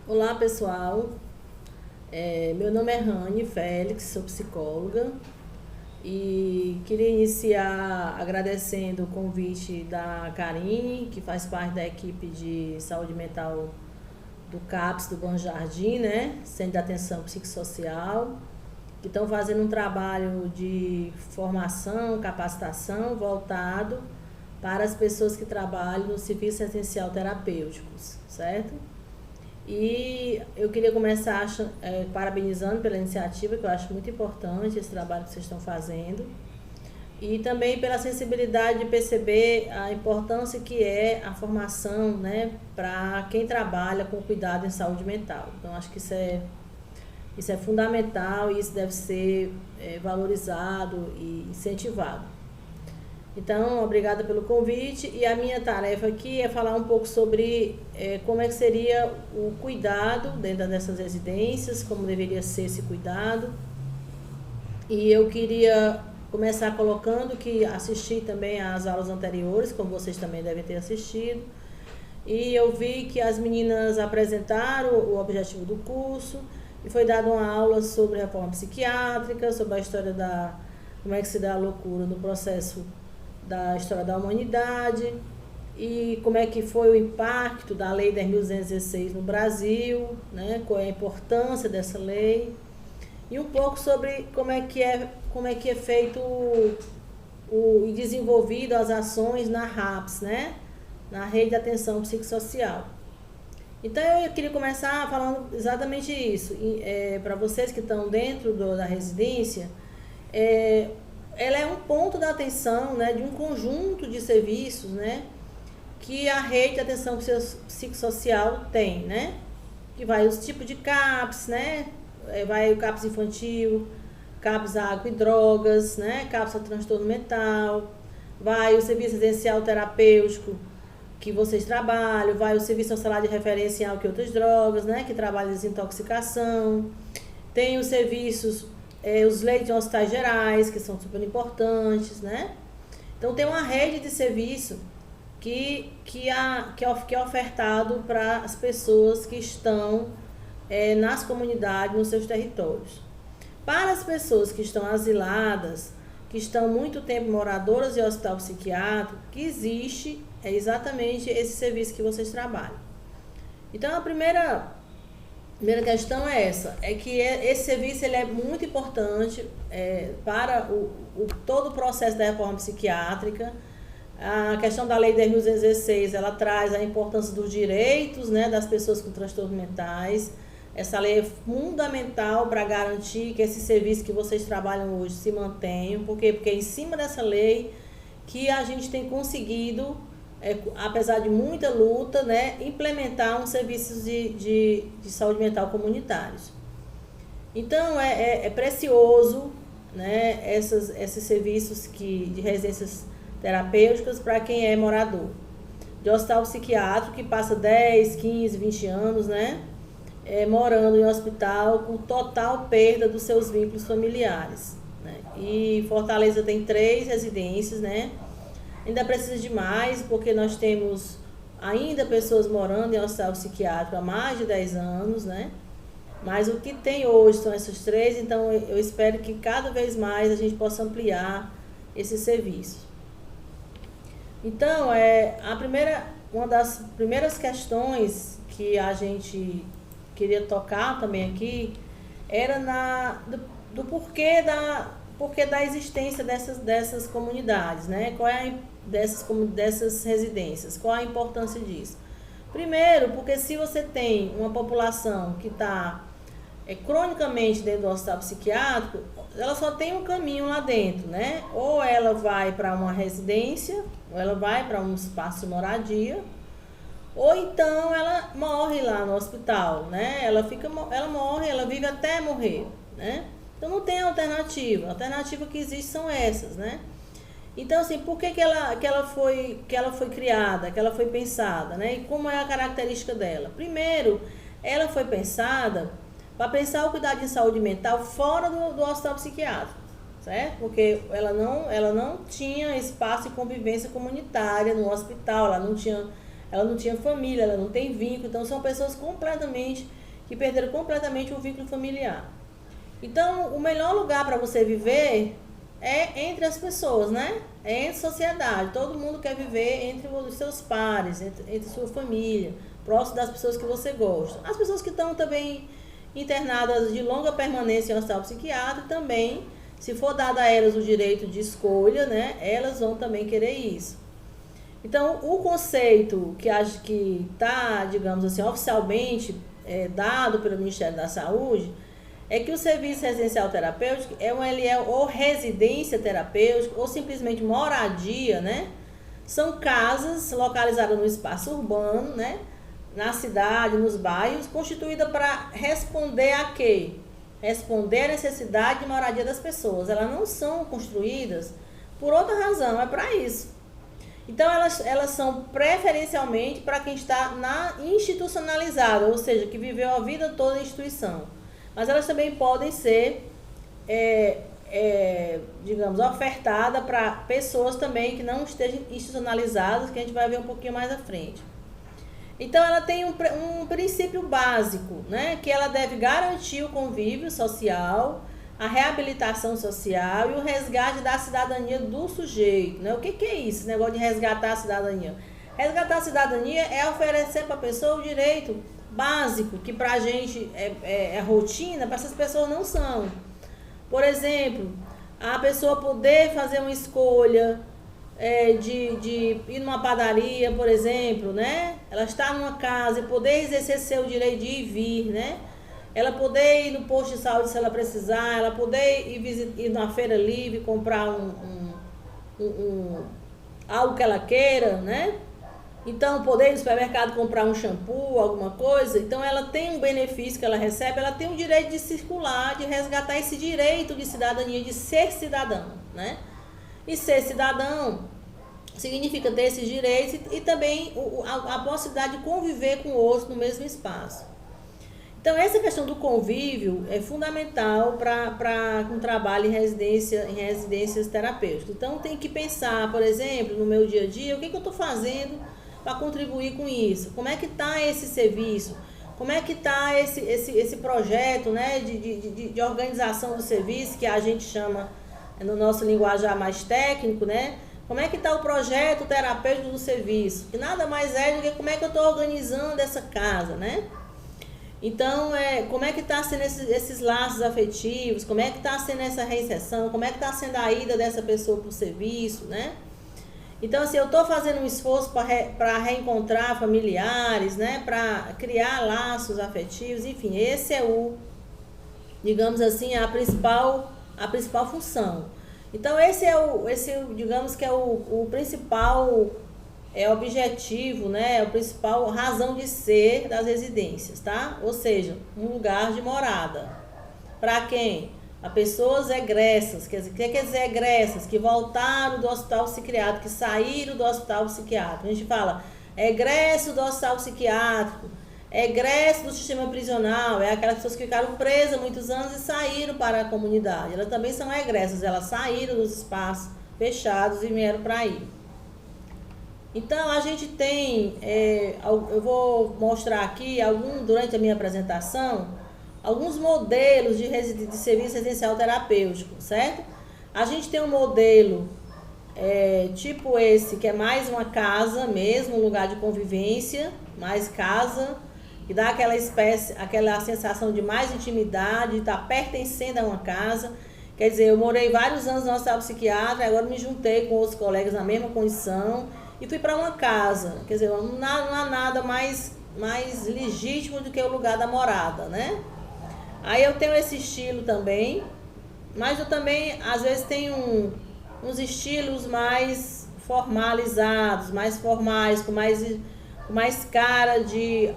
Olá, pessoal. Meu nome é Rani Félix, sou psicóloga e queria iniciar agradecendo o convite da Karine, que faz parte da equipe de saúde mental do CAPS do Bom Jardim, né? Centro de Atenção Psicossocial, que estão fazendo um trabalho de formação, capacitação voltado para as pessoas que trabalham no serviço essencial terapêuticos, certo? E eu queria começar parabenizando pela iniciativa, que eu acho muito importante esse trabalho que vocês estão fazendo, e também pela sensibilidade de perceber a importância que é a formação, né, para quem trabalha com cuidado em saúde mental. Então, acho que isso é fundamental e isso deve ser valorizado e incentivado. Então, obrigada pelo convite, e a minha tarefa aqui é falar um pouco sobre como é que seria o cuidado dentro dessas residências, como deveria ser esse cuidado. E eu queria começar colocando que assisti também às aulas anteriores, como vocês também devem ter assistido, e eu vi que as meninas apresentaram o objetivo do curso, e foi dada uma aula sobre reforma psiquiátrica, sobre a história como é que se dá a loucura no processo da história da humanidade e como é que foi o impacto da Lei 10.216 no Brasil, né? Qual é a importância dessa lei e um pouco sobre como é que é feito e desenvolvido as ações na RAPS, né? Na Rede de Atenção Psicossocial. Então eu queria começar falando exatamente isso, para vocês que estão dentro da residência. Ela é um ponto da atenção, né, de um conjunto de serviços, né, que a rede de atenção psicossocial tem, né, que vai os tipos de CAPS, né, vai o CAPS infantil, CAPS água e drogas, né, CAPS a transtorno mental, vai o serviço essencial terapêutico que vocês trabalham, vai o serviço hospitalar de referência em álcool e outras drogas, né, que trabalha desintoxicação, tem os serviços os leitos em hospitais gerais, que são super importantes, né? Então, tem uma rede de serviço que é ofertado para as pessoas que estão nas comunidades, nos seus territórios. Para as pessoas que estão asiladas, que estão muito tempo moradoras de hospital psiquiátrico, que existe exatamente esse serviço que vocês trabalham. Então, a primeira questão é essa, que esse serviço ele é muito importante para todo o processo da reforma psiquiátrica. A questão da Lei 10.216, ela traz a importância dos direitos, né, das pessoas com transtornos mentais. Essa lei é fundamental para garantir que esse serviço que vocês trabalham hoje se mantenha. Por quê? Porque é em cima dessa lei que a gente tem conseguido, apesar de muita luta, né, implementar uns serviços de saúde mental comunitários. Então, é precioso, né, esses serviços de residências terapêuticas para quem é morador de hospital psiquiátrico, que passa 10, 15, 20 anos, né, morando em um hospital com total perda dos seus vínculos familiares, né. E Fortaleza tem 3 residências, né. Ainda precisa de mais, porque nós temos ainda pessoas morando em hospital psiquiátrico há mais de 10 anos, né? Mas o que tem hoje são essas 3, então eu espero que cada vez mais a gente possa ampliar esse serviço. Então, uma das primeiras questões que a gente queria tocar também aqui era do porquê da existência dessas comunidades, né? Qual é dessas residências, qual a importância disso? Primeiro, porque se você tem uma população que está cronicamente dentro do hospital psiquiátrico, ela só tem um caminho lá dentro, né? Ou ela vai para uma residência, ou ela vai para um espaço de moradia, ou então ela morre lá no hospital, né? Ela morre, ela vive até morrer, né? Então não tem alternativa. A alternativa que existe são essas, né? Então, assim, por que ela foi criada, que ela foi pensada, né? E como é a característica dela? Primeiro, ela foi pensada para pensar o cuidado de saúde mental fora do hospital psiquiátrico, certo? Porque ela não tinha espaço de convivência comunitária no hospital, ela não tinha ela não tinha família, ela não tem vínculo, então são pessoas que perderam completamente o vínculo familiar. Então, o melhor lugar para você viver é entre as pessoas, né? É entre a sociedade. Todo mundo quer viver entre os seus pares, entre sua família, próximo das pessoas que você gosta. As pessoas que estão também internadas de longa permanência em hospital psiquiátrico também, se for dado a elas o direito de escolha, né? Elas vão também querer isso. Então, o conceito que acho que está, digamos assim, oficialmente dado pelo Ministério da Saúde é que o serviço residencial terapêutico ele é ou residência terapêutica ou simplesmente moradia, né? São casas localizadas no espaço urbano, né? Na cidade, nos bairros, constituída para responder a quê? Responder a necessidade de moradia das pessoas. Elas não são construídas por outra razão, é para isso. Então, elas são preferencialmente para quem está institucionalizado, ou seja, que viveu a vida toda em instituição. Mas elas também podem ser, digamos, ofertadas para pessoas também que não estejam institucionalizadas, que a gente vai ver um pouquinho mais à frente. Então, ela tem um princípio básico, né? Que ela deve garantir o convívio social, a reabilitação social e o resgate da cidadania do sujeito, né? O que é isso, esse negócio de resgatar a cidadania? Resgatar a cidadania é oferecer para a pessoa o direito básico, que para a gente é rotina, para essas pessoas não são. Por exemplo, a pessoa poder fazer uma escolha de ir numa padaria, por exemplo, né? Ela está numa casa e poder exercer seu direito de ir e vir, né? Ela poder ir no posto de saúde se ela precisar, ela poder ir numa feira livre, comprar algo que ela queira, né? Então, poder ir no supermercado comprar um shampoo, alguma coisa. Então, ela tem um benefício que ela recebe, ela tem o direito de circular, de resgatar esse direito de cidadania, de ser cidadão, né? E ser cidadão significa ter esses direitos e também a possibilidade de conviver com o outro no mesmo espaço. Então, essa questão do convívio é fundamental para um trabalho em residências terapêuticas. Então, tem que pensar, por exemplo, no meu dia a dia, o que eu estou fazendo para contribuir com isso? Como é que está esse serviço? Como é que está esse projeto, né, de organização do serviço, que a gente chama, no nosso linguajar mais técnico, né? Como é que está o projeto terapêutico do serviço? Que nada mais é do que como é que eu estou organizando essa casa, né? Então, como é que está sendo esses laços afetivos, como é que está sendo essa reinserção, como é que está sendo a ida dessa pessoa para o serviço, né? Então, assim, eu estou fazendo um esforço para reencontrar familiares, né? Para criar laços afetivos, enfim, esse é digamos assim, a principal função. Então, esse digamos que é o principal objetivo, né? É a principal razão de ser das residências, tá? Ou seja, um lugar de morada. Para quem? A pessoas egressas. Quer dizer, o que quer dizer egressas? Que voltaram do hospital psiquiátrico, que saíram do hospital psiquiátrico. A gente fala egresso do hospital psiquiátrico, egresso do sistema prisional, é aquelas pessoas que ficaram presas muitos anos e saíram para a comunidade. Elas também são egressas, elas saíram dos espaços fechados e vieram para aí. Então, a gente tem, eu vou mostrar aqui, durante a minha apresentação, alguns modelos de serviço residencial terapêutico, certo? A gente tem um modelo tipo esse, que é mais uma casa mesmo, um lugar de convivência, mais casa, que dá aquela sensação de mais intimidade, de estar pertencendo a uma casa. Quer dizer, eu morei vários anos no hospital psiquiátrico, agora me juntei com outros colegas na mesma condição, e fui para uma casa. Quer dizer, não há nada mais legítimo do que o lugar da morada, né? Aí eu tenho esse estilo também, mas eu também, às vezes, tenho uns estilos mais formalizados, mais formais, com mais cara de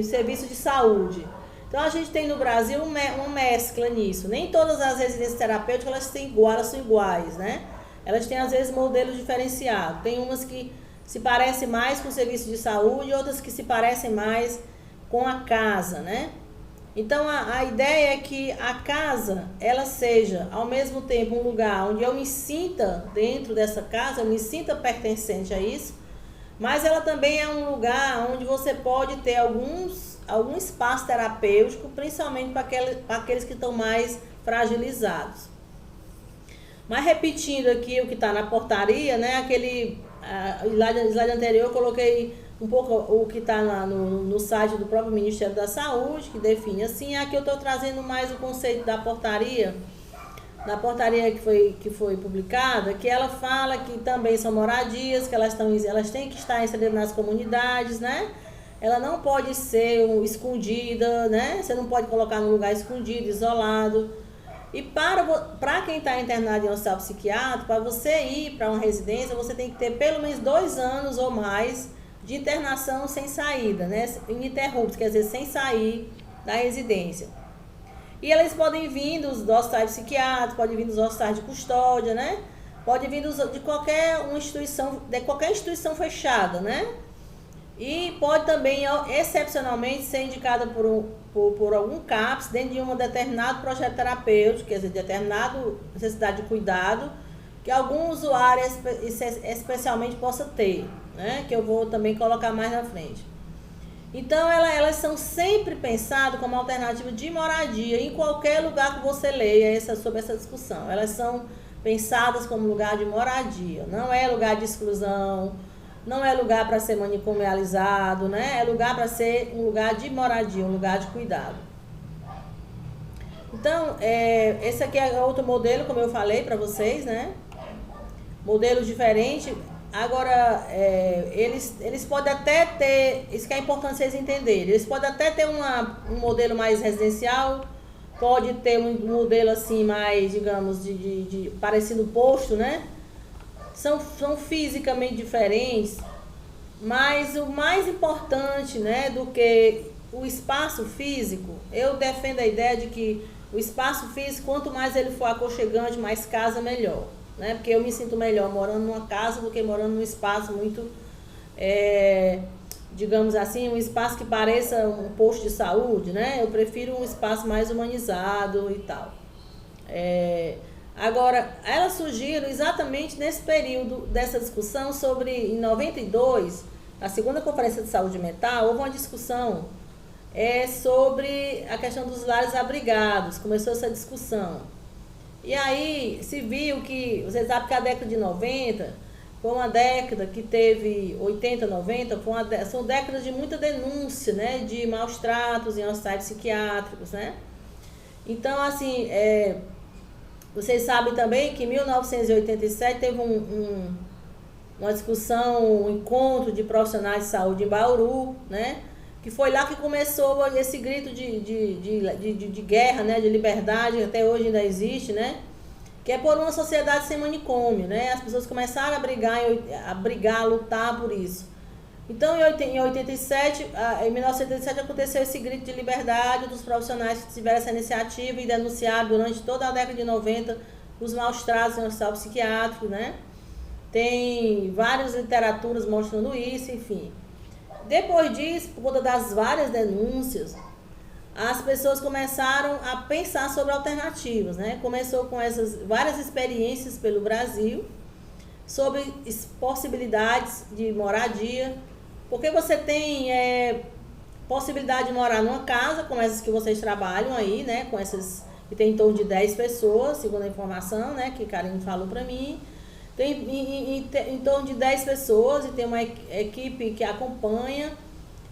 serviço de saúde. Então, a gente tem no Brasil uma mescla nisso. Nem todas as residências terapêuticas elas são iguais, né? Elas têm, às vezes, modelos diferenciados. Tem umas que se parecem mais com o serviço de saúde, outras que se parecem mais com a casa, né? Então, a ideia é que a casa, ela seja, ao mesmo tempo, um lugar onde eu me sinta dentro dessa casa, eu me sinta pertencente a isso, Mas ela também é um lugar onde você pode ter algum espaço terapêutico, principalmente para aqueles que estão mais fragilizados. Mas repetindo aqui o que está na portaria, né? Aquele slide anterior eu coloquei um pouco o que está no site do próprio Ministério da Saúde, que define assim. Aqui eu estou trazendo mais o conceito da portaria, que foi publicada, que ela fala que também são moradias, que elas têm que estar inseridas nas comunidades, né? Ela não pode ser escondida, né? Você não pode colocar num lugar escondido, isolado. E para quem está internado em hospital psiquiátrico, para você ir para uma residência, você tem que ter pelo menos 2 anos ou mais de internação sem saída, né? Ininterruptos, quer dizer, sem sair da residência. E eles podem vir dos hospitais psiquiátricos, podem vir dos hospitais de custódia, né? Pode vir de qualquer instituição fechada, né? E pode também, excepcionalmente, ser indicada por algum CAPS dentro de um determinado projeto terapêutico, quer dizer, determinada necessidade de cuidado, que algum usuário especialmente possa ter, né? Que eu vou também colocar mais na frente. Então, elas são sempre pensadas como alternativa de moradia em qualquer lugar que você leia sobre essa discussão. Elas são pensadas como lugar de moradia, não é lugar de exclusão, não é lugar para ser manicomializado, né? É lugar para ser um lugar de moradia, um lugar de cuidado. Então, esse aqui é outro modelo, como eu falei para vocês, né? Modelo diferente. Agora, eles podem até ter, isso que é importante vocês entenderem, eles podem até ter um modelo mais residencial, pode ter um modelo assim mais, digamos, de parecido posto, né? São fisicamente diferentes, mas o mais importante, né, do que o espaço físico, eu defendo a ideia de que o espaço físico, quanto mais ele for aconchegante, mais casa, melhor, né? Porque eu me sinto melhor morando numa casa do que morando num espaço muito, digamos assim, um espaço que pareça um posto de saúde, né? Eu prefiro um espaço mais humanizado e tal. Agora, elas surgiram exatamente nesse período dessa discussão sobre, em 92, na segunda conferência de saúde mental, houve uma discussão sobre a questão dos lares abrigados, começou essa discussão. E aí se viu que, vocês sabem que a década de 90 foi uma década que teve, 80, 90, são décadas de muita denúncia, né, de maus tratos em hospitais psiquiátricos, né? Então, assim, vocês sabem também que em 1987 teve uma discussão, um encontro de profissionais de saúde em Bauru, né? Que foi lá que começou esse grito de guerra, né? De liberdade, que até hoje ainda existe, né? Que é por uma sociedade sem manicômio, né? As pessoas começaram a brigar, a lutar por isso. Então, em 1987 aconteceu esse grito de liberdade dos profissionais que tiveram essa iniciativa e denunciaram durante toda a década de 90 os maus tratos no hospital psiquiátrico, né? Tem várias literaturas mostrando isso, enfim. Depois disso, por conta das várias denúncias, as pessoas começaram a pensar sobre alternativas, né? Começou com essas várias experiências pelo Brasil sobre possibilidades de moradia, porque você tem possibilidade de morar numa casa, como essas que vocês trabalham aí, né? Com essas que tem em torno de 10 pessoas, segundo a informação, né? Que Karine falou para mim. Tem em torno de 10 pessoas e tem uma equipe que acompanha.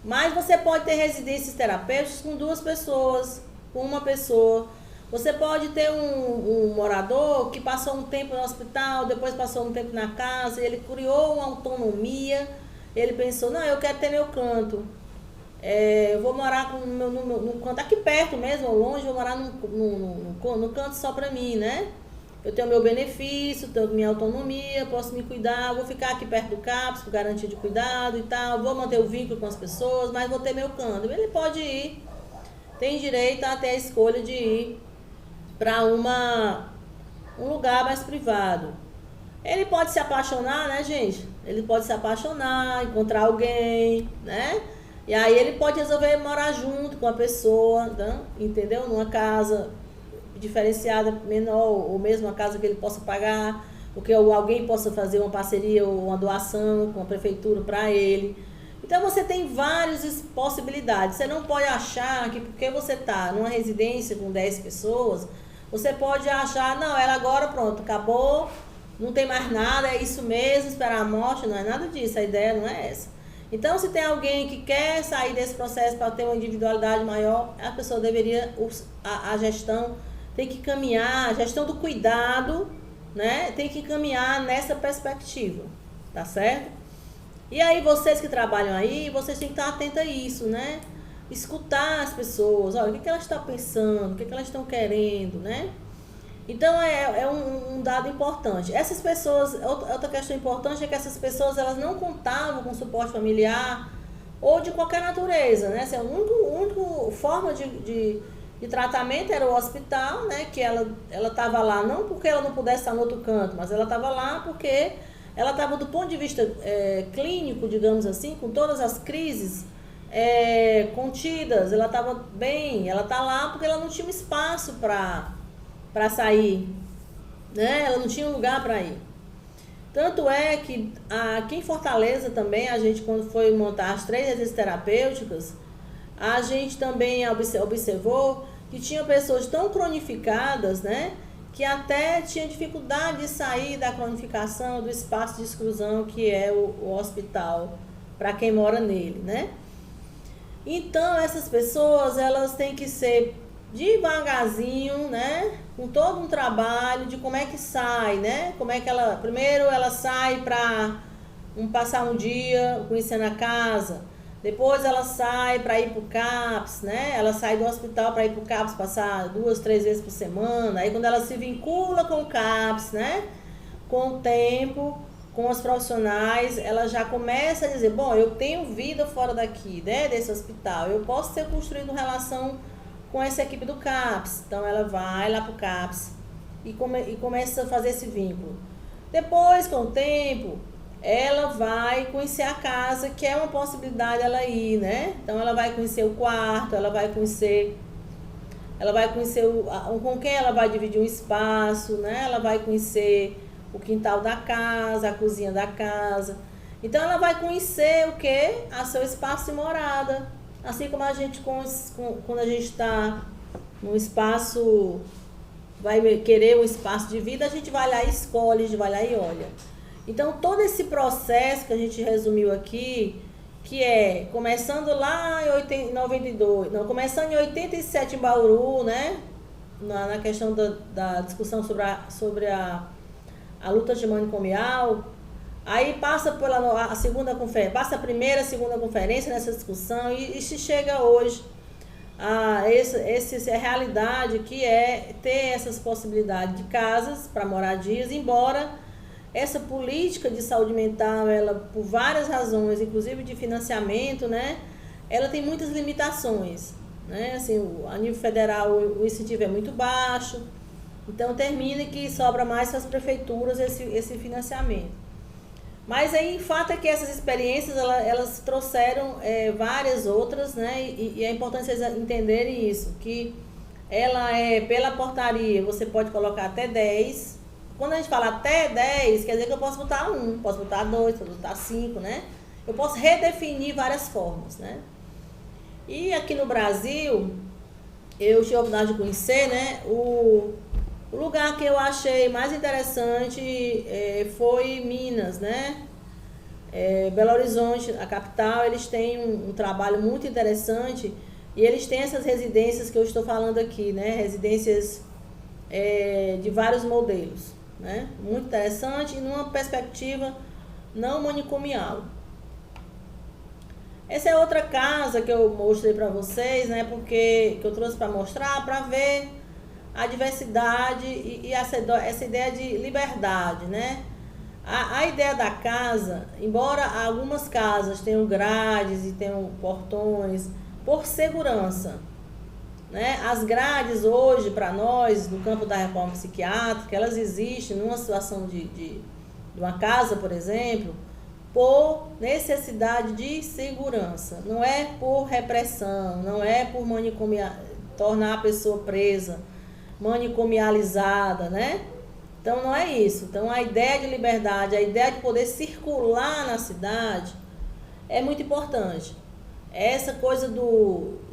Mas você pode ter residências terapêuticas com 2 pessoas, com 1 pessoa. Você pode ter um morador que passou um tempo no hospital, depois passou um tempo na casa, ele criou uma autonomia, ele pensou, não, eu quero ter meu canto. Eu vou morar no canto aqui perto mesmo, ou longe, vou morar no canto só para mim, né? Eu tenho meu benefício, tenho minha autonomia, posso me cuidar, vou ficar aqui perto do CAPS por garantia de cuidado e tal, vou manter o vínculo com as pessoas, mas vou ter meu canto. Ele pode ir, tem direito a ter a escolha de ir para um lugar mais privado. Ele pode se apaixonar, né, gente? Ele pode se apaixonar, encontrar alguém, né? E aí ele pode resolver morar junto com a pessoa, né? Entendeu? Numa casa diferenciada, menor, ou mesmo uma casa que ele possa pagar porque alguém possa fazer uma parceria ou uma doação com a prefeitura para ele. Então você tem várias possibilidades. Você não pode achar que porque você está numa residência com 10 pessoas, você pode achar, não, ela agora pronto, acabou, não tem mais nada, é isso mesmo, esperar a morte. Não é nada disso, a ideia não é essa. Então, se tem alguém que quer sair desse processo para ter uma individualidade maior, a pessoa deveria, a gestão tem que caminhar, a gestão do cuidado, né, tem que caminhar nessa perspectiva, tá certo? E aí, vocês que trabalham aí, vocês têm que estar atentos a isso, né? Escutar as pessoas, olha, o que elas estão pensando, o que elas estão querendo, né? Então, é um dado importante. Essas pessoas, outra questão importante é que essas pessoas, elas não contavam com suporte familiar ou de qualquer natureza, né? Assim, a única forma de tratamento era o hospital, né? Que ela estava lá, não porque ela não pudesse estar no outro canto, mas ela estava lá porque ela estava do ponto de vista clínico, digamos assim, com todas as crises contidas, ela estava bem, ela está lá porque ela não tinha um espaço para sair, né? Ela não tinha um lugar para ir. Tanto é que aqui em Fortaleza também, a gente quando foi montar as 3 residências terapêuticas, a gente também observou que tinha pessoas tão cronificadas, né? Que até tinha dificuldade de sair da cronificação, do espaço de exclusão que é o hospital, para quem mora nele, né? Então, essas pessoas, elas têm que ser devagarzinho, né? Com todo um trabalho de como é que sai, né? Como é que ela... Primeiro ela sai para passar um dia conhecendo a casa. Depois ela sai para ir para o CAPS, né? Ela sai do hospital para ir para o CAPS, passar 2, 3 vezes por semana. Aí quando ela se vincula com o CAPS, né? Com o tempo, com os profissionais, ela já começa a dizer, bom, eu tenho vida fora daqui, né? Desse hospital. Eu posso ter construído relação com essa equipe do CAPS. Então ela vai lá para o CAPS e começa a fazer esse vínculo. Depois, com o tempo, ela vai conhecer a casa, que é uma possibilidade ela ir, né? Então ela vai conhecer o quarto, ela vai conhecer com quem ela vai dividir um espaço, né? Ela vai conhecer o quintal da casa, a cozinha da casa. Então ela vai conhecer o quê? A seu espaço de morada. Assim como a gente, quando a gente está num espaço, vai querer um espaço de vida, a gente vai lá e escolhe, a gente vai lá e olha. Então, todo esse processo que a gente resumiu aqui, que é começando lá em 92, não, começando em 87 em Bauru, né? Na questão da discussão sobre a luta manicomial. Aí passa a segunda conferência, passa a primeira, a segunda conferência nessa discussão e se chega hoje a essa realidade que é ter essas possibilidades de casas para moradias, embora essa política de saúde mental, ela por várias razões, inclusive de financiamento, né, ela tem muitas limitações, né, assim, a nível federal o incentivo é muito baixo, então termina que sobra mais para as prefeituras esse financiamento. Mas aí, o fato é que essas experiências, elas trouxeram várias outras, né? E é importante vocês entenderem isso, que ela pela portaria, você pode colocar até 10. Quando a gente fala até 10, quer dizer que eu posso botar 1, posso botar 2, posso botar 5, né? Eu posso redefinir várias formas, né? E aqui no Brasil, eu tive a oportunidade de conhecer, né? O lugar que eu achei mais interessante foi Minas, né? Belo Horizonte, a capital, eles têm um trabalho muito interessante e eles têm essas residências que eu estou falando aqui, né? Residências de vários modelos, né? Muito interessante e numa perspectiva não manicomial. Essa é outra casa que eu mostrei para vocês, né? Porque que eu trouxe para mostrar, para ver a diversidade e essa ideia de liberdade, né? A ideia da casa, embora algumas casas tenham grades e tenham portões, por segurança, né? As grades hoje, para nós, no campo da reforma psiquiátrica, elas existem numa situação de uma casa, por exemplo, por necessidade de segurança. Não é por repressão, não é por tornar a pessoa presa, manicomializada, né? Então não é isso. Então a ideia de liberdade, a ideia de poder circular na cidade é muito importante. Essa coisa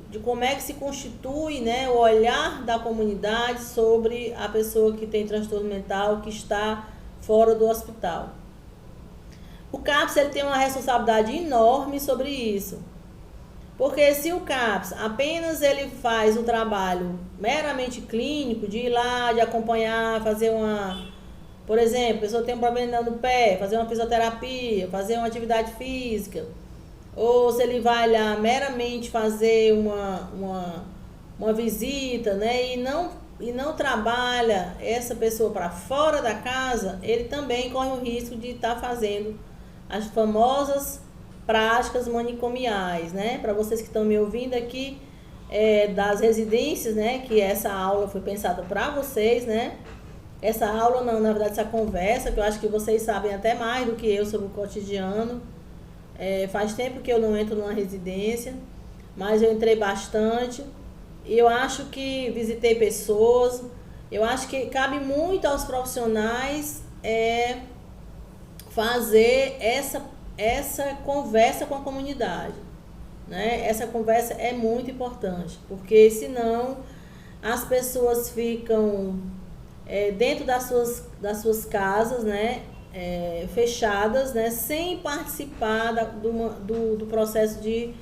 de como é que se constitui, né, o olhar da comunidade sobre a pessoa que tem transtorno mental, que está fora do hospital. O CAPS ele tem uma responsabilidade enorme sobre isso. Porque se o CAPS apenas ele faz o trabalho meramente clínico, de ir lá, de acompanhar, fazer uma... Por exemplo, a pessoa tem um problema no pé, fazer uma fisioterapia, fazer uma atividade física. Ou se ele vai lá meramente fazer uma visita, né, e não trabalha essa pessoa para fora da casa, ele também corre o risco de estar fazendo as famosas práticas manicomiais, né? Para vocês que estão me ouvindo aqui, das residências, né? Que essa aula foi pensada para vocês, né? Essa aula, não, na verdade, essa conversa, que eu acho que vocês sabem até mais do que eu sobre o cotidiano. Faz tempo que eu não entro numa residência, mas eu entrei bastante. E eu acho que visitei pessoas. Eu acho que cabe muito aos profissionais fazer essa conversa com a comunidade, né? Essa conversa é muito importante, porque senão as pessoas ficam dentro das suas casas, né? Fechadas, né? Sem participar do processo de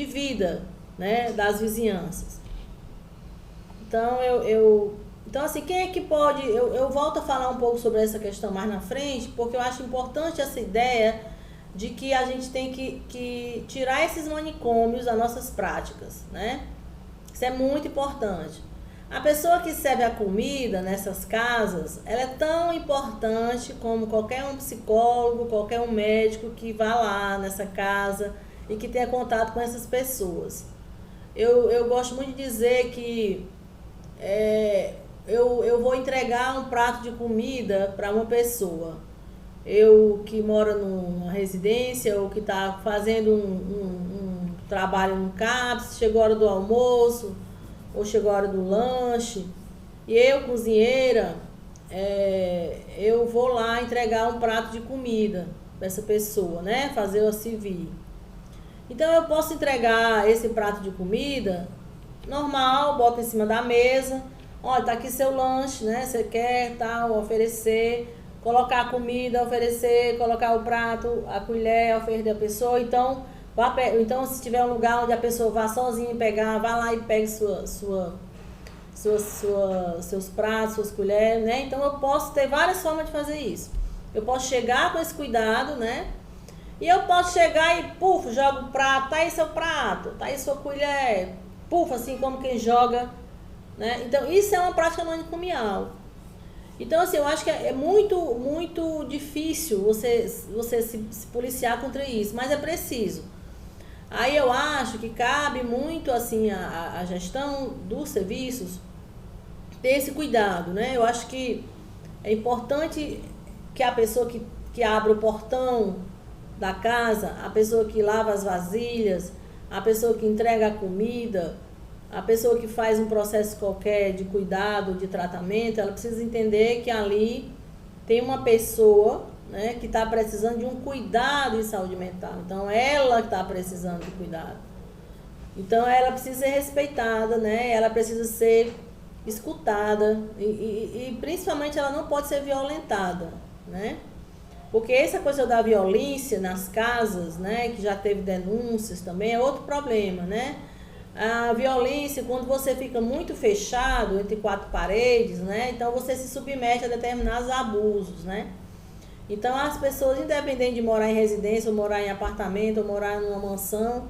vida, né? Das vizinhanças. Então, então, assim, quem é que pode... Eu volto a falar um pouco sobre essa questão mais na frente, porque eu acho importante essa ideia de que a gente tem que tirar esses manicômios das nossas práticas, né? Isso é muito importante. A pessoa que serve a comida nessas casas, ela é tão importante como qualquer um psicólogo, qualquer um médico que vá lá nessa casa e que tenha contato com essas pessoas. Eu gosto muito de dizer que... eu vou entregar um prato de comida para uma pessoa. Eu que moro numa residência ou que está fazendo um trabalho no CAPS, chegou a hora do almoço ou chegou a hora do lanche, e eu, cozinheira, eu vou lá entregar um prato de comida para essa pessoa, né? Fazer o servir. Então eu posso entregar esse prato de comida normal, boto em cima da mesa. Olha, tá aqui seu lanche, né? Você quer, tal, oferecer, colocar a comida, oferecer, colocar o prato, a colher, oferecer a pessoa. Então, se tiver um lugar onde a pessoa vá sozinha pegar, vá lá e pegue seus pratos, suas colheres, né? Então, eu posso ter várias formas de fazer isso. Eu posso chegar com esse cuidado, né? E eu posso chegar e, puf, jogo o prato, tá aí seu prato, tá aí sua colher, puf, assim como quem joga, né? Então, isso é uma prática manicomial. Então, assim, eu acho que é muito, muito difícil você se policiar contra isso, mas é preciso. Aí eu acho que cabe muito, assim, a gestão dos serviços ter esse cuidado, né? Eu acho que é importante que a pessoa que abre o portão da casa, a pessoa que lava as vasilhas, a pessoa que entrega a comida, a pessoa que faz um processo qualquer de cuidado, de tratamento, ela precisa entender que ali tem uma pessoa, né, que está precisando de um cuidado em saúde mental. Então, ela está precisando de cuidado. Então, ela precisa ser respeitada, né? Ela precisa ser escutada e principalmente, ela não pode ser violentada, né? Porque essa coisa da violência nas casas, né, que já teve denúncias também, é outro problema, né? A violência, quando você fica muito fechado entre quatro paredes, né? Então você se submete a determinados abusos, né? Então as pessoas, independente de morar em residência, ou morar em apartamento, ou morar numa mansão,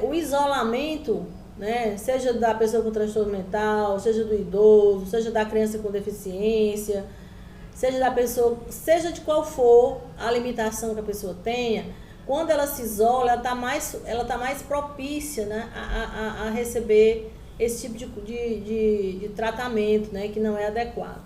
o isolamento, né? Seja da pessoa com transtorno mental, seja do idoso, seja da criança com deficiência, seja da pessoa, seja de qual for a limitação que a pessoa tenha, quando ela se isola, ela tá mais propícia, né, a receber esse tipo de tratamento, né, que não é adequado.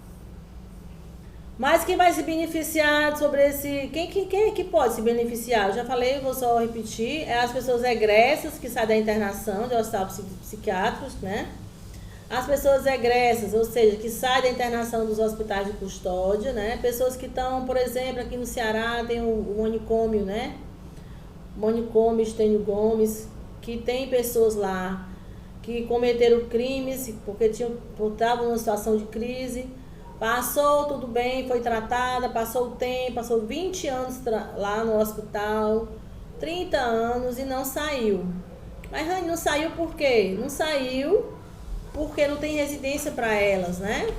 Mas quem vai se beneficiar sobre esse... Quem é que pode se beneficiar? Eu já falei, vou só repetir. As pessoas egressas que saem da internação de hospitais psiquiátricos, né? As pessoas egressas, ou seja, que saem da internação dos hospitais de custódia, né? Pessoas que estão, por exemplo, aqui no Ceará tem o manicômio, né? Manicômio Estênio Gomes, que tem pessoas lá que cometeram crimes porque estavam numa situação de crise. Passou tudo bem, foi tratada, passou o tempo, passou 20 anos lá no hospital, 30 anos e não saiu. Mas Rani, não saiu por quê? Não saiu porque não tem residência para elas, né?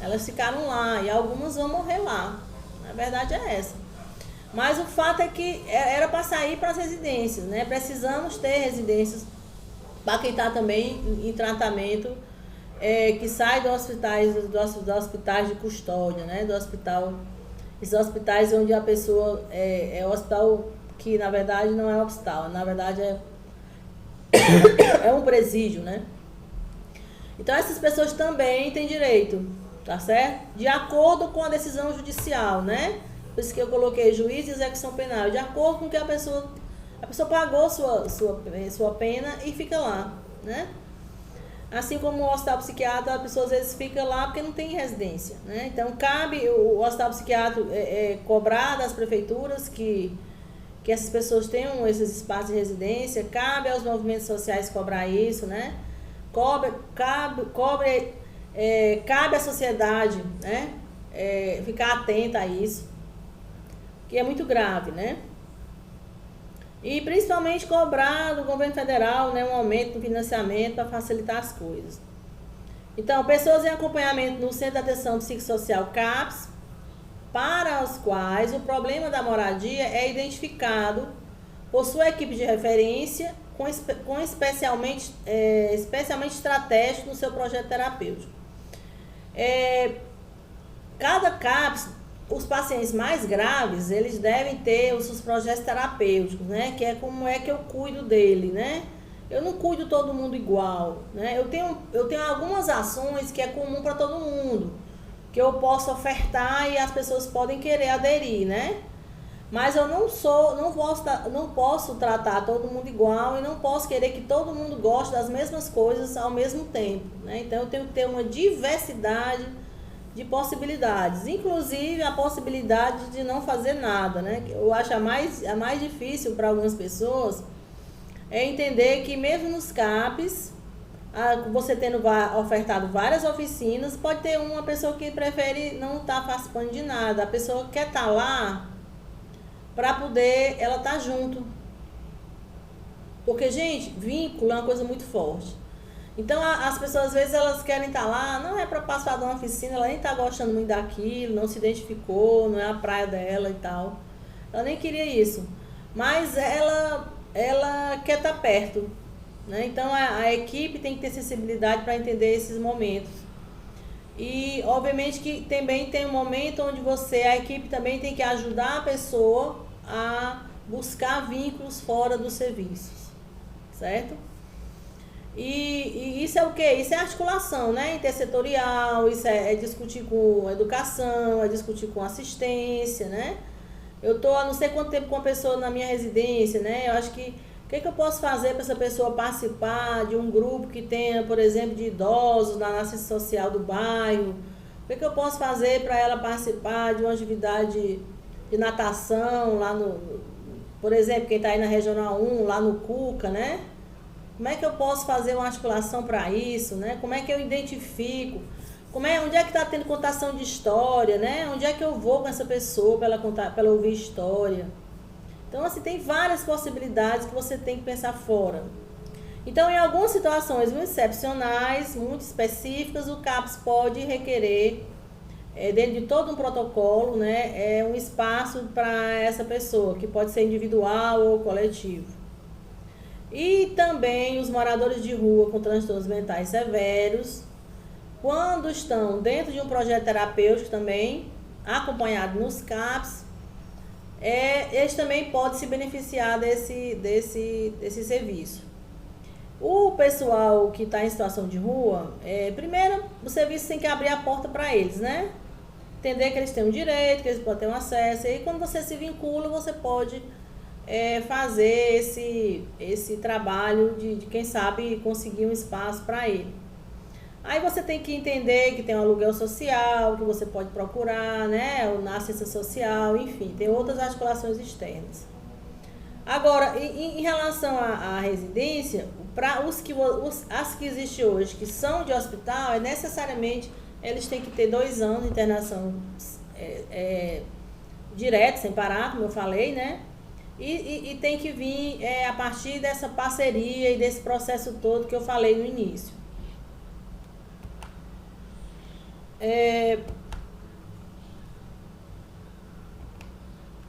Elas ficaram lá e algumas vão morrer lá. A verdade é essa. Mas o fato é que era para sair para as residências, né? Precisamos ter residências para quem está também em tratamento, que sai dos hospitais de custódia, né? Do hospital, esses hospitais onde a pessoa é hospital que na verdade não é hospital, na verdade é um presídio, né? Então essas pessoas também têm direito, tá certo? De acordo com a decisão judicial, né? Por isso que eu coloquei juiz e execução penal, de acordo com que a pessoa pagou sua pena e fica lá, né? Assim como o hospital psiquiátrico, a pessoa às vezes fica lá porque não tem residência, né? Então cabe o hospital psiquiátrico cobrar das prefeituras que essas pessoas tenham esses espaços de residência, cabe aos movimentos sociais cobrar isso, né? Cabe à sociedade, né? Ficar atenta a isso, que é muito grave, né? E principalmente cobrar do governo federal, né, um aumento no financiamento para facilitar as coisas. Então, pessoas em acompanhamento no Centro de Atenção Psicossocial CAPS, para os quais o problema da moradia é identificado por sua equipe de referência, com especialmente estratégico no seu projeto terapêutico. Cada CAPS, os pacientes mais graves, eles devem ter os seus projetos terapêuticos, né? Que é como é que eu cuido dele, né? Eu não cuido todo mundo igual, né? Eu tenho algumas ações que é comum para todo mundo, que eu posso ofertar e as pessoas podem querer aderir, né? Mas eu não posso tratar todo mundo igual e não posso querer que todo mundo goste das mesmas coisas ao mesmo tempo, né? Então eu tenho que ter uma diversidade de possibilidades, inclusive a possibilidade de não fazer nada, né? Eu acho a mais difícil para algumas pessoas é entender que mesmo nos CAPs, você tendo ofertado várias oficinas, pode ter uma pessoa que prefere não estar participando de nada, a pessoa quer estar lá para poder ela estar junto, porque, gente, vínculo é uma coisa muito forte. Então, as pessoas, às vezes, elas querem estar lá, não é para passar de uma oficina, ela nem está gostando muito daquilo, não se identificou, não é a praia dela e tal. Ela nem queria isso. Mas ela quer estar perto, né? Então, a equipe tem que ter sensibilidade para entender esses momentos. E, obviamente, que também tem um momento onde a equipe também tem que ajudar a pessoa a buscar vínculos fora dos serviços, certo? E isso é o quê? Isso é articulação, né? Intersetorial, isso é discutir com educação, é discutir com assistência, né? Eu tô há não sei quanto tempo com a pessoa na minha residência, né? Eu acho que o que eu posso fazer para essa pessoa participar de um grupo que tenha, por exemplo, de idosos na assistência social do bairro? O que eu posso fazer para ela participar de uma atividade de natação lá por exemplo, quem está aí na Regional 1, lá no Cuca, né? Como é que eu posso fazer uma articulação para isso, né? Como é que eu identifico? Onde é que está tendo contação de história, né? Onde é que eu vou com essa pessoa para ela ouvir história? Então, assim, tem várias possibilidades que você tem que pensar fora. Então, em algumas situações muito excepcionais, muito específicas, o CAPS pode requerer, dentro de todo um protocolo, né, um espaço para essa pessoa, que pode ser individual ou coletivo. E também os moradores de rua com transtornos mentais severos, quando estão dentro de um projeto terapêutico também, acompanhado nos CAPS, eles também podem se beneficiar desse serviço. O pessoal que está em situação de rua, primeiro, o serviço tem que abrir a porta para eles, né? Entender que eles têm um direito, que eles podem ter um acesso. E aí, quando você se vincula, você pode fazer esse trabalho de, quem sabe, conseguir um espaço para ele. Aí você tem que entender que tem um aluguel social, que você pode procurar, né? Ou na assistência social, enfim, tem outras articulações externas. Agora, em relação à residência, para as que existem hoje, que são de hospital, necessariamente eles têm que ter 2 anos de internação direto, sem parar, como eu falei, né? E tem que vir a partir dessa parceria e desse processo todo que eu falei no início.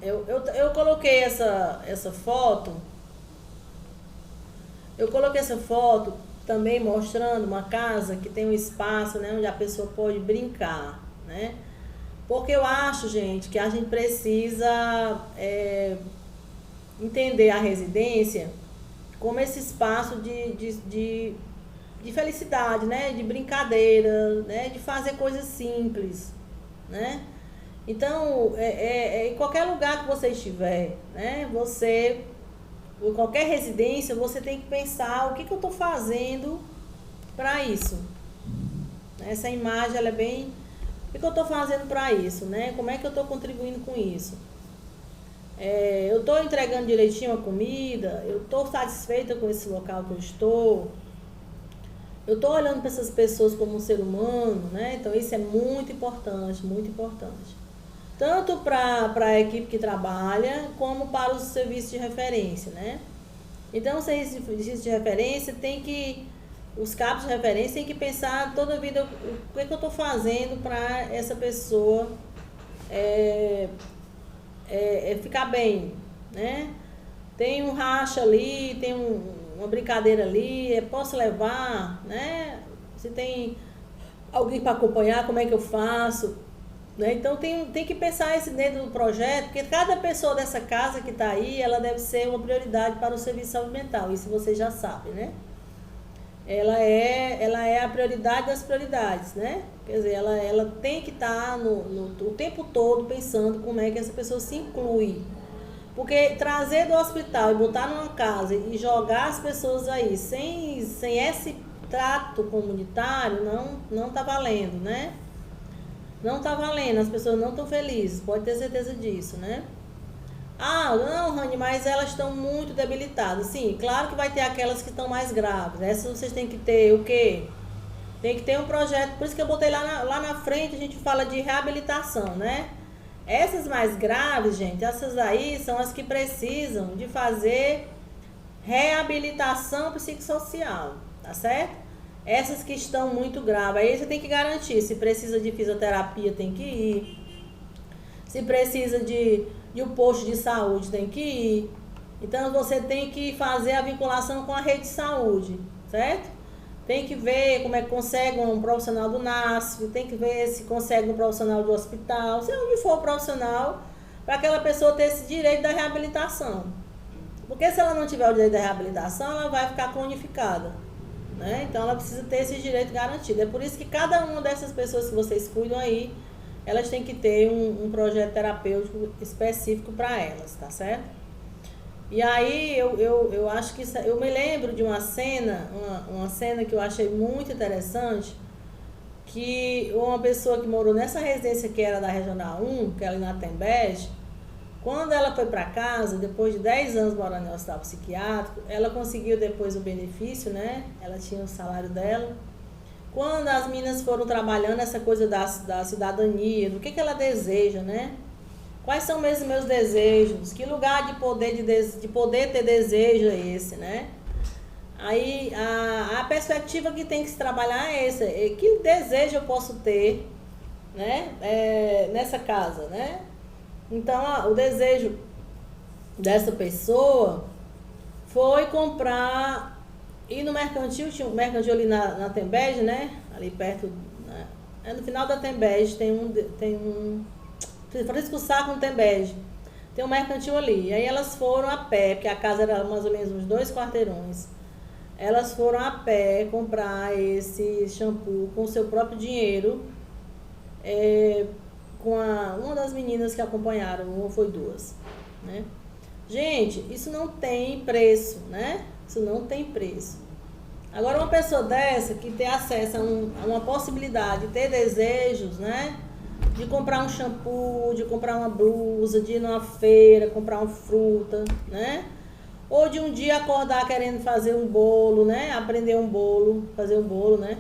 Eu coloquei essa foto. Eu coloquei essa foto também mostrando uma casa que tem um espaço, né, onde a pessoa pode brincar, né? Porque eu acho, gente, que a gente precisa entender a residência como esse espaço de felicidade, né? De brincadeira, né? De fazer coisas simples, né? Então, em qualquer lugar que você estiver, né? Em qualquer residência, você tem que pensar o que eu estou fazendo para isso. Essa imagem, ela é bem... O que eu estou fazendo para isso, né? Como é que eu estou contribuindo com isso? Eu estou entregando direitinho a comida? Eu estou satisfeita com esse local que eu estou? Eu estou olhando para essas pessoas como um ser humano, né? Então, isso é muito importante, muito importante. Tanto para a equipe que trabalha, como para os serviços de referência, né? Então, os serviços de referência os cabos de referência têm que pensar toda a vida o que eu estou fazendo para essa pessoa ficar bem, né? Tem um racha ali, tem uma brincadeira ali, posso levar, né? Se tem alguém para acompanhar, como é que eu faço? Né? Então tem que pensar isso dentro do projeto, porque cada pessoa dessa casa que está aí, ela deve ser uma prioridade para o serviço de saúde mental, isso vocês já sabem, né? Ela é a prioridade das prioridades, né? Quer dizer, ela tem que estar o tempo todo pensando como é que essa pessoa se inclui. Porque trazer do hospital e botar numa casa e jogar as pessoas aí sem esse trato comunitário, não tá valendo, né? Não tá valendo, as pessoas não estão felizes, pode ter certeza disso, né? Ah, não, Rani, mas elas estão muito debilitadas. Sim, claro que vai ter aquelas que estão mais graves. Essas vocês têm que ter o quê? Tem que ter um projeto, por isso que eu botei lá na frente, a gente fala de reabilitação, né? Essas mais graves, gente, essas aí são as que precisam de fazer reabilitação psicossocial, tá certo? Essas que estão muito graves, aí você tem que garantir, se precisa de fisioterapia tem que ir, se precisa de um posto de saúde tem que ir, então você tem que fazer a vinculação com a rede de saúde, certo? Tem que ver como é que consegue um profissional do NASF, tem que ver se consegue um profissional do hospital, se onde for o profissional, para aquela pessoa ter esse direito da reabilitação. Porque se ela não tiver o direito da reabilitação, ela vai ficar cronificada, né? Então ela precisa ter esse direito garantido. É por isso que cada uma dessas pessoas que vocês cuidam aí, elas têm que ter um projeto terapêutico específico para elas, tá certo? E aí eu acho que eu me lembro de uma cena que eu achei muito interessante, que uma pessoa que morou nessa residência que era da Regional 1, que era na Tembege, quando ela foi para casa, depois de 10 anos morando no hospital psiquiátrico, ela conseguiu depois o benefício, né? Ela tinha o salário dela. Quando as meninas foram trabalhando essa coisa da cidadania, do que ela deseja, né? Quais são mesmo meus desejos? Que lugar de poder ter desejo é esse, né? Aí a perspectiva que tem que se trabalhar é essa. Que desejo eu posso ter, né? Nessa casa, né? Então o desejo dessa pessoa foi comprar, ir no mercantil, tinha um mercantil ali na Tembege, né? Ali perto, né? No final da Tembege tem um Francisco Sá com Tembege. Tem um mercantil ali. E aí elas foram a pé, porque a casa era mais ou menos uns 2 quarteirões. Elas foram a pé comprar esse shampoo com o seu próprio dinheiro, com uma das meninas que acompanharam, uma foi 2, né? Gente, isso não tem preço, né? Isso não tem preço. Agora, uma pessoa dessa que tem acesso a uma possibilidade de ter desejos, né? De comprar um shampoo, de comprar uma blusa, de ir numa feira, comprar uma fruta, né? Ou de um dia acordar querendo fazer um bolo, né? Aprender um bolo, fazer um bolo, né?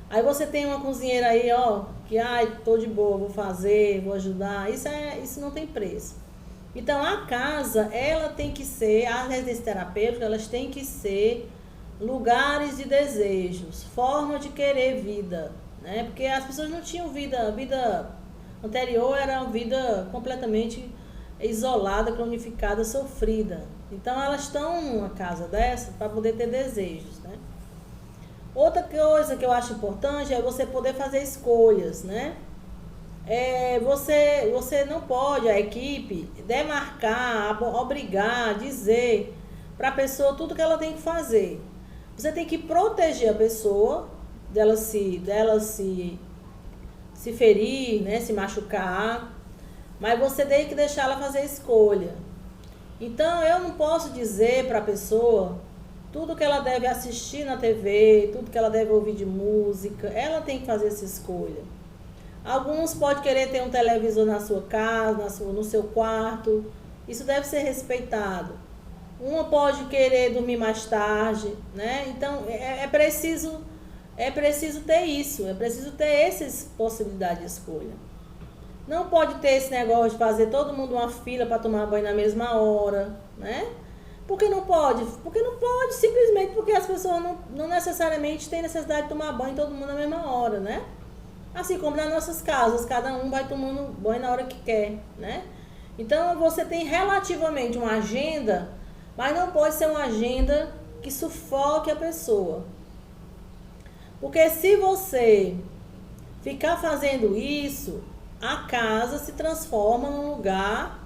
Aí você tem uma cozinheira aí, ó, que, ai, tô de boa, vou fazer, vou ajudar. Isso não tem preço. Então, a casa, ela tem que ser, as residências terapêuticas, elas têm que ser lugares de desejos, forma de querer vida, né? Porque as pessoas não tinham vida, a vida anterior era uma vida completamente isolada, cronificada, sofrida. Então elas estão numa casa dessa para poder ter desejos, né? Outra coisa que eu acho importante é você poder fazer escolhas, né? Você não pode, a equipe, demarcar, obrigar, dizer para a pessoa tudo que ela tem que fazer. Você tem que proteger a pessoa dela se ferir, né, se machucar, mas você tem que deixar ela fazer escolha. Então, eu não posso dizer para a pessoa tudo que ela deve assistir na TV, tudo que ela deve ouvir de música. Ela tem que fazer essa escolha. Alguns podem querer ter um televisor na sua casa, no seu quarto. Isso deve ser respeitado. Uma pode querer dormir mais tarde, né? Então, é preciso ter isso, é preciso ter essas possibilidades de escolha. Não pode ter esse negócio de fazer todo mundo uma fila para tomar banho na mesma hora, né? Por que não pode? Porque não pode, simplesmente porque as pessoas não necessariamente têm necessidade de tomar banho todo mundo na mesma hora, né? Assim como nas nossas casas, cada um vai tomando banho na hora que quer, né? Então, você tem relativamente uma agenda, mas não pode ser uma agenda que sufoque a pessoa. Porque se você ficar fazendo isso, a casa se transforma num lugar,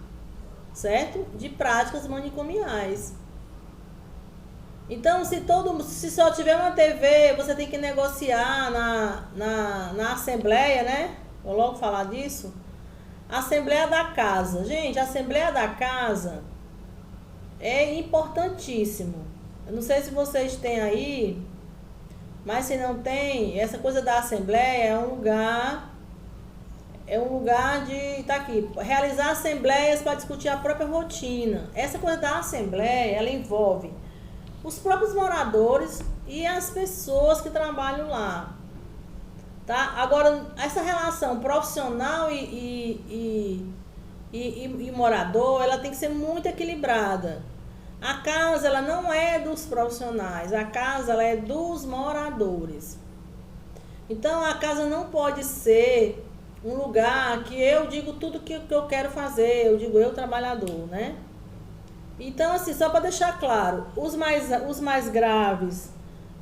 certo? De práticas manicomiais. Então, se só tiver uma TV, você tem que negociar na Assembleia, né? Vou logo falar disso. Assembleia da Casa. Gente, a Assembleia da Casa é importantíssimo. Eu não sei se vocês têm aí, mas se não tem, essa coisa da Assembleia é um lugar de, tá aqui, realizar assembleias para discutir a própria rotina. Essa coisa da Assembleia, ela envolve os próprios moradores e as pessoas que trabalham lá. Tá? Agora, essa relação profissional e morador, ela tem que ser muito equilibrada. A casa, ela não é dos profissionais, a casa, ela é dos moradores. Então, a casa não pode ser um lugar que eu digo tudo que eu quero fazer, eu digo eu trabalhador, né? Então, assim, só para deixar claro, os mais graves,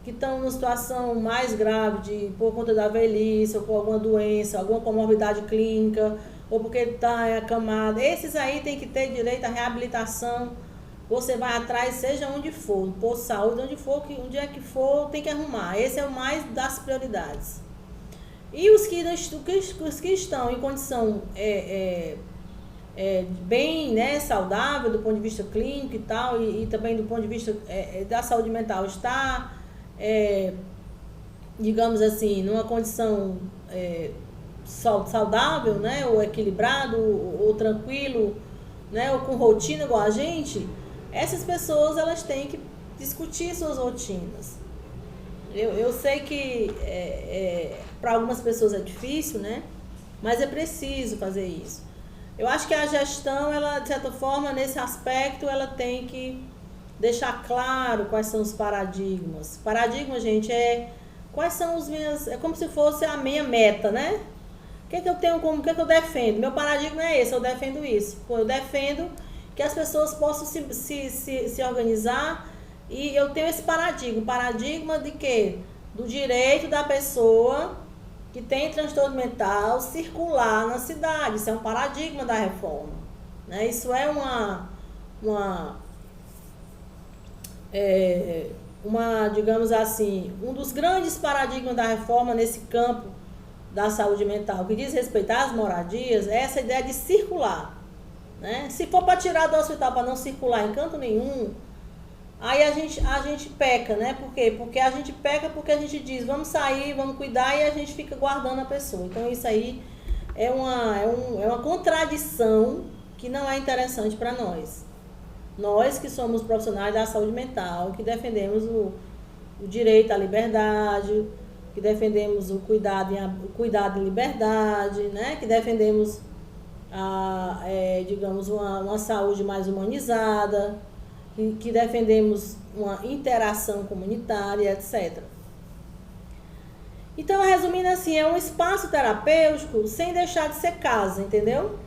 que estão numa situação mais grave por conta da velhice, ou por alguma doença, alguma comorbidade clínica, ou porque está acamado, esses aí tem que ter direito à reabilitação. Você vai atrás, seja onde for, no posto de saúde, onde é que for, tem que arrumar. Esse é o mais das prioridades. E os que estão em condição bem, né, saudável do ponto de vista clínico e tal, e também do ponto de vista da saúde mental, está, digamos assim, numa condição saudável, né, ou equilibrado, ou tranquilo, né, ou com rotina igual a gente, essas pessoas, elas têm que discutir suas rotinas. Eu sei que para algumas pessoas é difícil, né? Mas é preciso fazer isso. Eu acho que a gestão, ela, de certa forma, nesse aspecto, ela tem que deixar claro quais são os paradigmas. Paradigma, gente, quais são os meus... É como se fosse a minha meta, né? O que eu tenho como... O que eu defendo? Meu paradigma é esse, eu defendo isso. Eu defendo que as pessoas possam se organizar. E eu tenho esse paradigma de quê? Do direito da pessoa que tem transtorno mental circular na cidade. Isso é um paradigma da reforma, né? Isso é digamos assim, um dos grandes paradigmas da reforma nesse campo da saúde mental, que diz respeito às moradias, é essa ideia de circular, né? Se for para tirar do hospital para não circular em canto nenhum, Aí a gente peca, né? Por quê? Porque a gente peca porque a gente diz, vamos sair, vamos cuidar, e a gente fica guardando a pessoa. Então isso aí é uma contradição que não é interessante para nós. Nós que somos profissionais da saúde mental, que defendemos o direito à liberdade, que defendemos o cuidado em liberdade, né? Que defendemos, digamos, uma saúde mais humanizada, que defendemos uma interação comunitária, etc. Então, resumindo assim, é um espaço terapêutico sem deixar de ser casa, entendeu?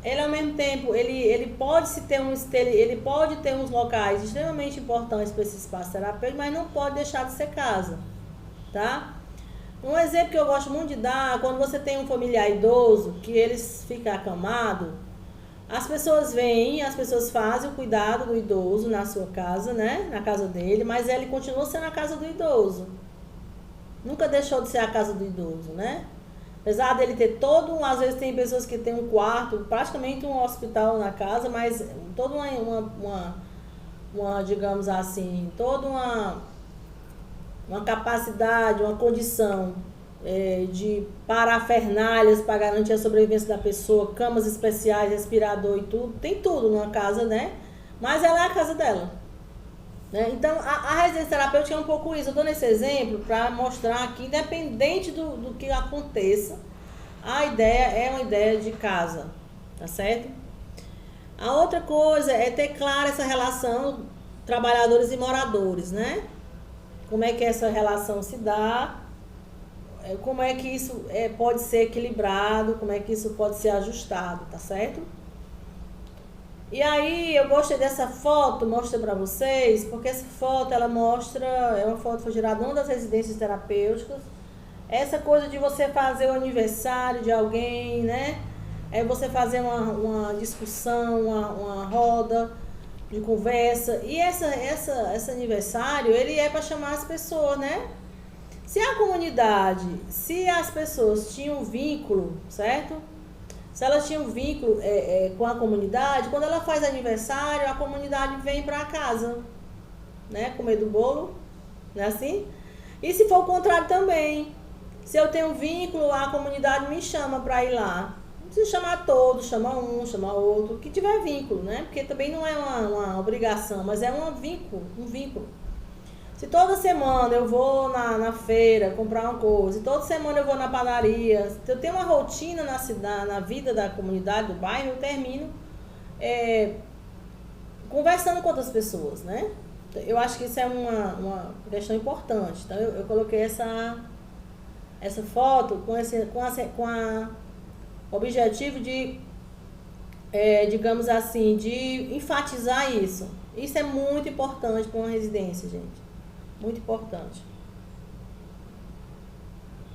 Ele, ao mesmo tempo, ele pode ter uns locais extremamente importantes para esse espaço terapêutico, mas não pode deixar de ser casa, tá? Um exemplo que eu gosto muito de dar, quando você tem um familiar idoso, que eles ficam acamados, as pessoas vêm, as pessoas fazem o cuidado do idoso na sua casa, né? Na casa dele, mas ele continua sendo a casa do idoso. Nunca deixou de ser a casa do idoso, né? Apesar dele ter às vezes tem pessoas que têm um quarto, praticamente um hospital na casa, mas toda uma digamos assim, toda uma capacidade, uma condição de parafernálias para garantir a sobrevivência da pessoa, camas especiais, respirador e tudo, tem tudo numa casa, né? Mas ela é a casa dela, né? Então a residência terapêutica é um pouco isso. Eu dou nesse exemplo para mostrar que, independente do que aconteça, a ideia é uma ideia de casa, tá certo? A outra coisa é ter clara essa relação trabalhadores e moradores, né? Como é que essa relação se dá, como é que isso pode ser equilibrado, como é que isso pode ser ajustado, tá certo? E aí eu gostei dessa foto, mostrei pra vocês, porque essa foto ela mostra, é uma foto que foi gerada numa das residências terapêuticas, essa coisa de você fazer o aniversário de alguém, né? É você fazer uma discussão, uma roda de conversa. E esse aniversário, ele é para chamar as pessoas, né? Se a comunidade, se as pessoas tinham vínculo, certo? Se elas tinham vínculo com a comunidade, quando ela faz aniversário, a comunidade vem para casa, né? Comer do bolo, não é assim? E se for o contrário também, se eu tenho vínculo, a comunidade me chama para ir lá. Não precisa chamar todos, chama um, chama outro, que tiver vínculo, né? Porque também não é uma obrigação, mas é um vínculo. Se toda semana eu vou na feira comprar uma coisa, se toda semana eu vou na padaria, se eu tenho uma rotina na vida da comunidade, do bairro, eu termino conversando com outras pessoas, né? Eu acho que isso é uma questão importante. Então eu coloquei essa foto com o objetivo de, digamos assim, de enfatizar isso. Isso é muito importante para uma residência, gente. Muito importante.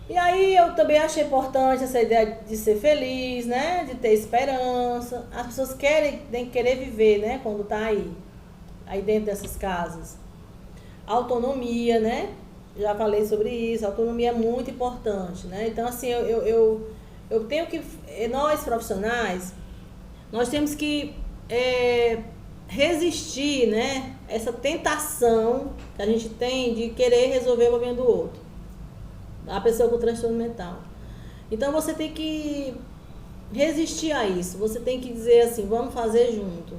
E aí eu também achei importante essa ideia de ser feliz, né? De ter esperança. As pessoas têm que querer viver, né? Quando tá aí dentro dessas casas. Autonomia, né? Já falei sobre isso. Autonomia é muito importante, né? Então, assim, eu tenho que... Nós, profissionais, nós temos que resistir, né? Essa tentação que a gente tem de querer resolver o problema do outro, a pessoa com transtorno mental. Então você tem que resistir a isso. Você tem que dizer assim, vamos fazer junto.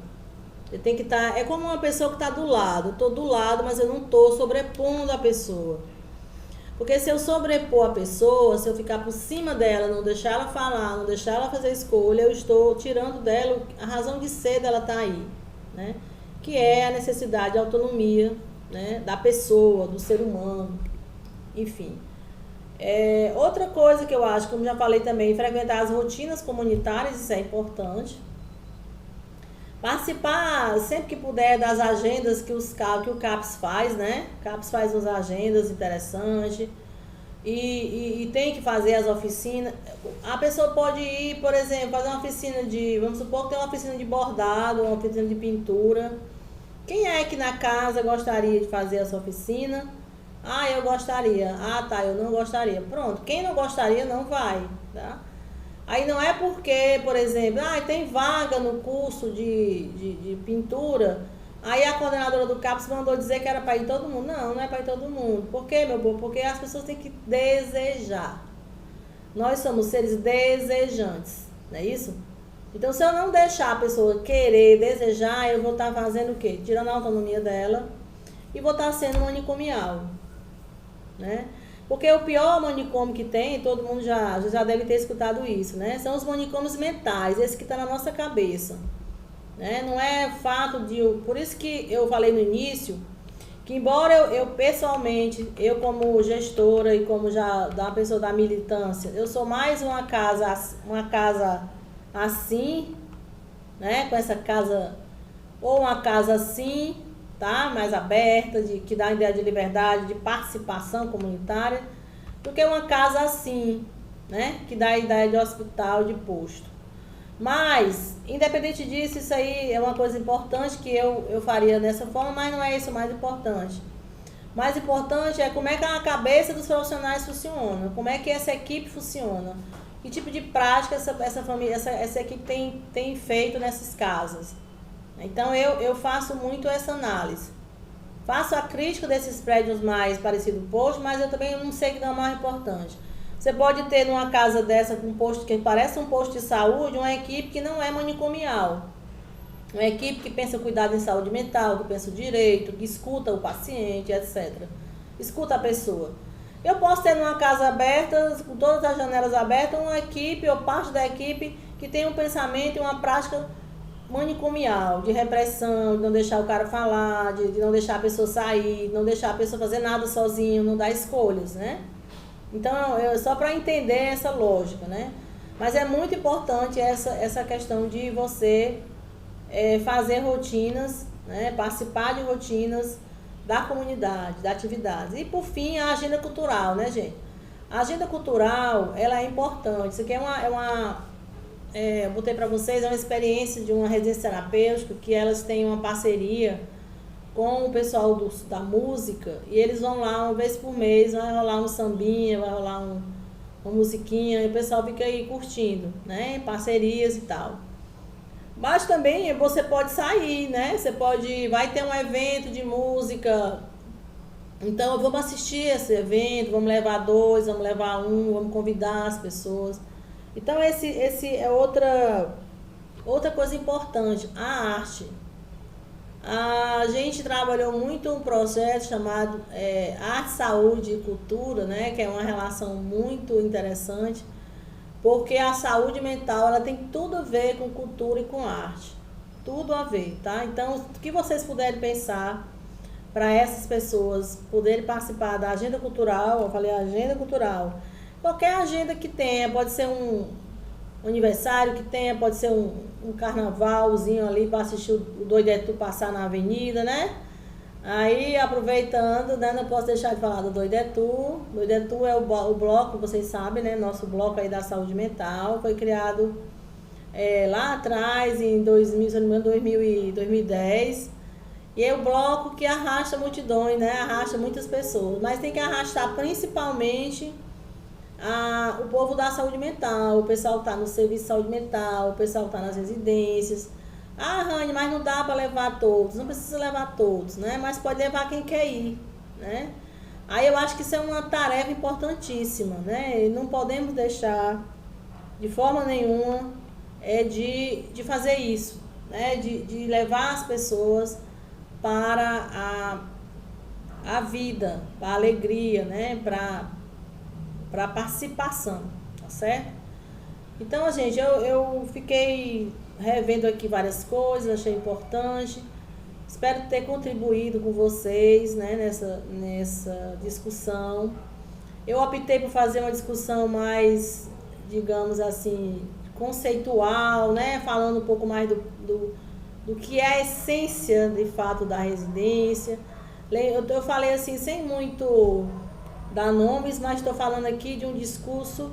Você tem que estar... É como uma pessoa que está do lado. Eu estou do lado, mas eu não estou sobrepondo a pessoa. Porque se eu sobrepor a pessoa, se eu ficar por cima dela, não deixar ela falar, não deixar ela fazer escolha, eu estou tirando dela a razão de ser dela estar aí, né? Que é a necessidade de autonomia, né? Da pessoa, do ser humano, enfim. Outra coisa que eu acho, como já falei também, frequentar as rotinas comunitárias, isso é importante. Participar sempre que puder das agendas que o CAPS faz, né? O CAPS faz umas agendas interessantes e tem que fazer as oficinas. A pessoa pode ir, por exemplo, fazer uma oficina vamos supor que tem uma oficina de bordado, uma oficina de pintura. Quem é que na casa gostaria de fazer essa oficina? Ah, eu gostaria. Ah, tá, eu não gostaria. Pronto, quem não gostaria não vai, tá? Aí não é porque, por exemplo, tem vaga no curso de pintura. Aí a coordenadora do CAPS mandou dizer que era para ir todo mundo. Não, não é para ir todo mundo. Por quê, meu povo? Porque as pessoas têm que desejar. Nós somos seres desejantes, não é isso? Então, se eu não deixar a pessoa querer, desejar, eu vou estar fazendo o quê? Tirando a autonomia dela e vou estar sendo manicomial, né? Porque o pior manicômio que tem, todo mundo já deve ter escutado isso, né? São os manicômios mentais, esse que está na nossa cabeça, né? Não é fato de... Por isso que eu falei no início, que embora eu pessoalmente, eu como gestora e como já da pessoa da militância, eu sou mais uma casa assim, né? Com essa casa, ou uma casa assim, tá? Mais aberta, que dá a ideia de liberdade, de participação comunitária, do que uma casa assim, né? Que dá a ideia de hospital, de posto. Mas, independente disso, isso aí é uma coisa importante que eu faria dessa forma, mas não é isso o mais importante. O mais importante é como é que a cabeça dos profissionais funciona, como é que essa equipe funciona, que tipo de prática essa equipe tem feito nessas casas. Então, eu faço muito essa análise. Faço a crítica desses prédios mais parecidos com posto, mas eu também não sei que não é o mais importante. Você pode ter numa casa dessa com um posto que parece um posto de saúde, uma equipe que não é manicomial. Uma equipe que pensa cuidado em saúde mental, que pensa o direito, que escuta o paciente, etc. Escuta a pessoa. Eu posso ter numa casa aberta, com todas as janelas abertas, uma equipe ou parte da equipe que tem um pensamento e uma prática manicomial, de repressão, de não deixar o cara falar, de não deixar a pessoa sair, de não deixar a pessoa fazer nada sozinho, não dar escolhas, né? Então, só para entender essa lógica, né? Mas é muito importante essa questão de você fazer rotinas, né? Participar de rotinas da comunidade, da atividade. E, por fim, a agenda cultural, né, gente? A agenda cultural, ela é importante. Isso aqui eu botei para vocês, é uma experiência de uma residência terapêutica que elas têm uma parceria com o pessoal da música, e eles vão lá uma vez por mês, vai rolar um sambinha, vai rolar uma musiquinha, e o pessoal fica aí curtindo, né? Parcerias e tal. Mas também você pode sair, né? Vai ter um evento de música, então vamos assistir esse evento, vamos levar 2, vamos levar 1, vamos convidar as pessoas. Então esse é outra coisa importante, a arte. A gente trabalhou muito um projeto chamado Arte, Saúde e Cultura, né? Que é uma relação muito interessante, porque a saúde mental ela tem tudo a ver com cultura e com arte, tudo a ver, tá? Então, o que vocês puderem pensar para essas pessoas poderem participar da agenda cultural, eu falei agenda cultural, qualquer agenda que tenha, pode ser um aniversário que tenha, pode ser um carnavalzinho ali para assistir o Doidetu passar na avenida, né? Aí, aproveitando, né, não posso deixar de falar do Doidetu. Doidetu é o bloco, vocês sabem, né? Nosso bloco aí da saúde mental. Foi criado lá atrás, em 2010. E é o bloco que arrasta multidões, né? Arrasta muitas pessoas. Mas tem que arrastar principalmente o povo da saúde mental, o pessoal que está no serviço de saúde mental, o pessoal que está nas residências. Rani, mas não dá para levar todos, não precisa levar todos, né? Mas pode levar quem quer ir, né? Aí eu acho que isso é uma tarefa importantíssima, né? E não podemos deixar de forma nenhuma de fazer isso, né? De levar as pessoas para a vida, para a alegria, né? Para a participação, tá certo? Então, gente, eu fiquei revendo aqui várias coisas, achei importante. Espero ter contribuído com vocês, né, nessa discussão. Eu optei por fazer uma discussão mais, digamos assim, conceitual, né, falando um pouco mais do que é a essência, de fato, da residência. Eu falei assim, sem muito dar nomes, mas estou falando aqui de um discurso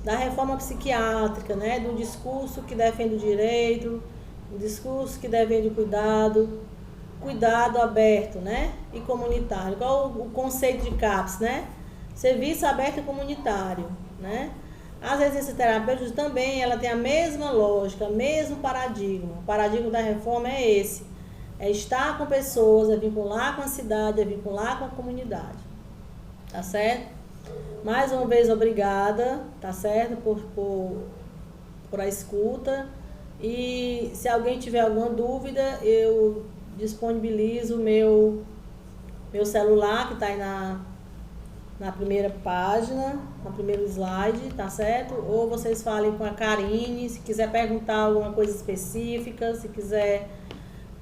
da reforma psiquiátrica, né? Do discurso que defende o direito, um discurso que defende o cuidado aberto, né? E comunitário. Qual o conceito de CAPS, né? Serviço aberto e comunitário, né? As residências terapêuticas também, ela tem a mesma lógica, o mesmo paradigma. O paradigma da reforma é esse. é estar com pessoas, é vincular com a cidade, é vincular com a comunidade. Tá certo? Mais uma vez, obrigada, tá certo? Por a escuta. E se alguém tiver alguma dúvida, eu disponibilizo meu celular, que está aí na primeira página, no primeiro slide, tá certo? Ou vocês falem com a Karine, se quiser perguntar alguma coisa específica, se quiser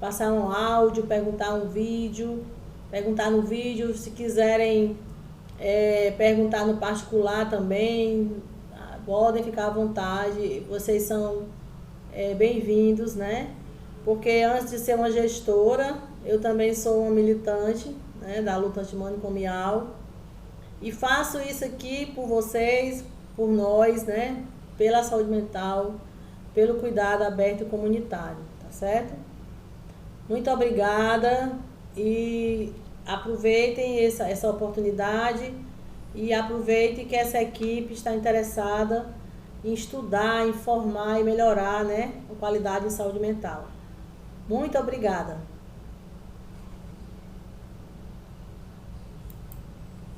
passar um áudio, perguntar no vídeo, se quiserem perguntar no particular também, podem ficar à vontade, vocês são bem-vindos, né? Porque antes de ser uma gestora, eu também sou uma militante, né, da luta antimanicomial, e faço isso aqui por vocês, por nós, né? Pela saúde mental, pelo cuidado aberto e comunitário, tá certo? Muito obrigada e aproveitem essa oportunidade e aproveitem que essa equipe está interessada em estudar, informar e melhorar, né, a qualidade de saúde mental. Muito obrigada.